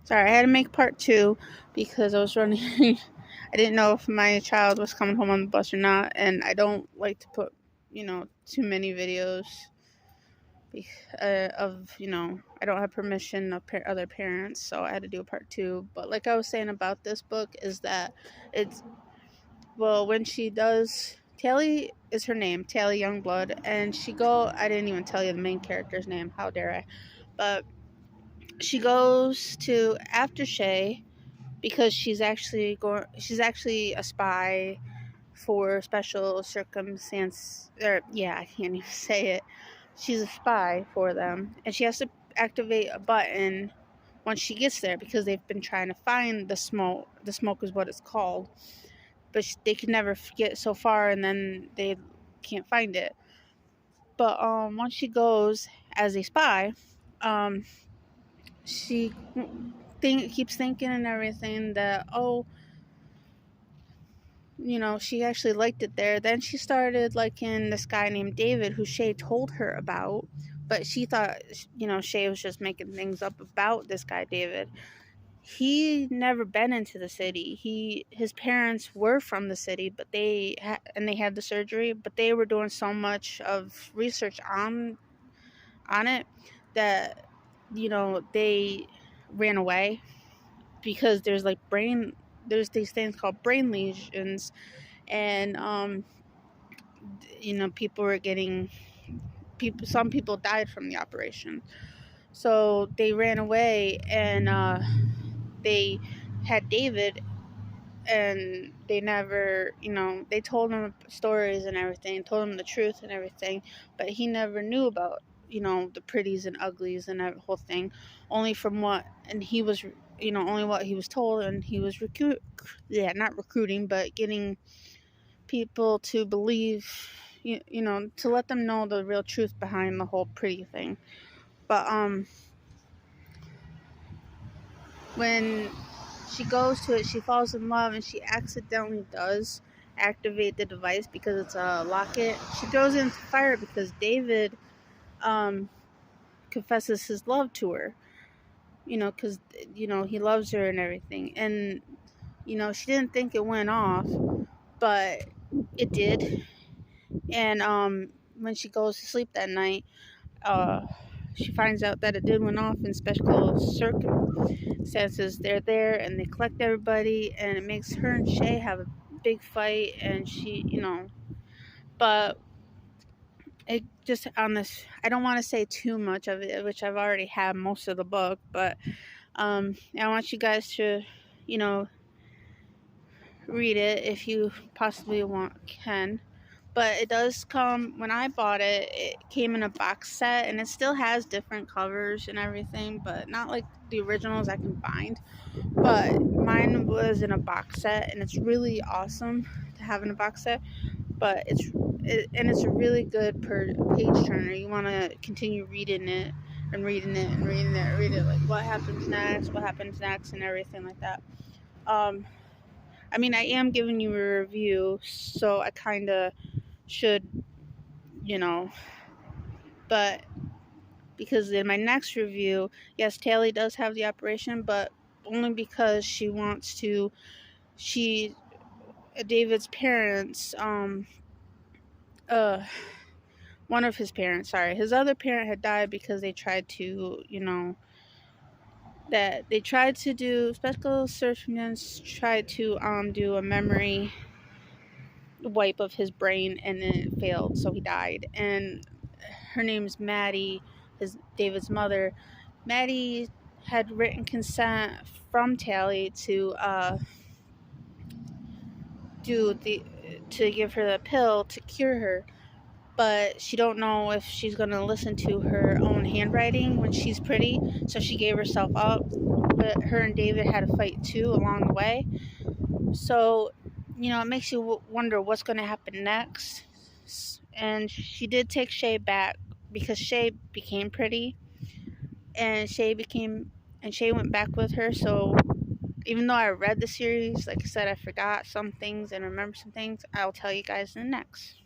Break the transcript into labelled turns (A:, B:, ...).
A: Sorry, I had to make part two because I was running. I didn't know if my child was coming home on the bus or not, and I don't like to put, too many videos of, I don't have permission of other parents, so I had to do a part two. But like I was saying about this book, is that it's, well, when she does, Tally is her name, Tally Youngblood, and I didn't even tell you the main character's name, how dare I, but she goes to, after Shay, because she's actually a spy for special circumstance, or yeah, I can't even say it. She's a spy for them, and she has to activate a button once she gets there, because they've been trying to find the smoke. The smoke is what it's called, but they can never get so far, and then they can't find it. But once she goes as a spy, um, she keeps thinking and everything that, oh, she actually liked it there. Then she started liking this guy named David, who Shay told her about, but she thought, Shay was just making things up about this guy David. He never been into the city. His parents were from the city, but they had the surgery, but they were doing so much of research on it that they ran away, because there's these things called brain lesions, and people were getting people some people died from the operation, so they ran away, and they had David, and they never, they told him stories and everything, told him the truth and everything, but he never knew about, the pretties and uglies and that whole thing, only from what, and he was, only what he was told, and he was not recruiting, but getting people to believe, to let them know the real truth behind the whole pretty thing. But when she goes to it, she falls in love, and she accidentally does activate the device because it's a locket. She throws it into fire because David um, confesses his love to her, because, he loves her and everything. And, she didn't think it went off, but it did. And when she goes to sleep that night, uh, she finds out that it did went off in special circumstances. They're there and they collect everybody, and it makes her and Shay have a big fight. And she, but it just, on this, I don't want to say too much of it, which I've already had most of the book, but I want you guys to, you know, read it if you possibly can. But it does come, when I bought it, it came in a box set, and it still has different covers and everything, but not like the originals I can find. But mine was in a box set, and it's really awesome to have in a box set. But it's a really good page turner. You want to continue reading it and reading it and reading it and reading it, like what happens next, and everything like that. Um, I mean, I am giving you a review, so I kind of should, you know, but because in my next review, yes, Tally does have the operation, but only because she, David's parents, uh, one of his parents, sorry, his other parent had died because they tried to, that they tried to do special surgeons, tried to do a memory wipe of his brain, and then it failed, so he died. And her name's Maddie, David's mother. Maddie had written consent from Tally to do the to give her the pill to cure her, but she don't know if she's gonna listen to her own handwriting when she's pretty, so she gave herself up. But her and David had a fight too along the way, so it makes you wonder what's gonna happen next. And she did take Shay back because Shay became pretty, and Shay went back with her. So even though I read the series, like I said, I forgot some things and remember some things. I'll tell you guys in the next.